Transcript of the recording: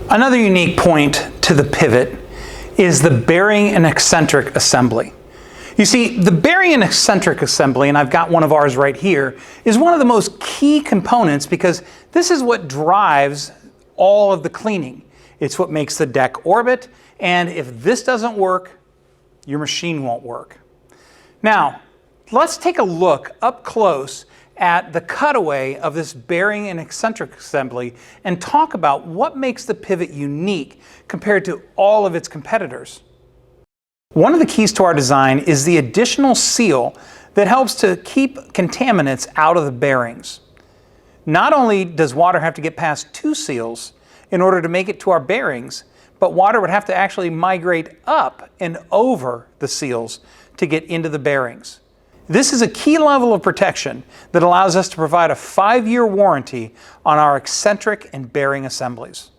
Another unique point to the pivot is the bearing and eccentric assembly. You see, the bearing and eccentric assembly, and I've got one of ours right here, is one of the most key components because this is what drives all of the cleaning. It's what makes the deck orbit, and if this doesn't work, your machine won't work. Now, let's take a look up close at the cutaway of this bearing and eccentric assembly and talk about what makes the pivot unique compared to all of its competitors. One of the keys to our design is the additional seal that helps to keep contaminants out of the bearings. Not only does water have to get past two seals in order to make it to our bearings, but water would have to actually migrate up and over the seals to get into the bearings. This is a key level of protection that allows us to provide a 5-year warranty on our eccentric and bearing assemblies.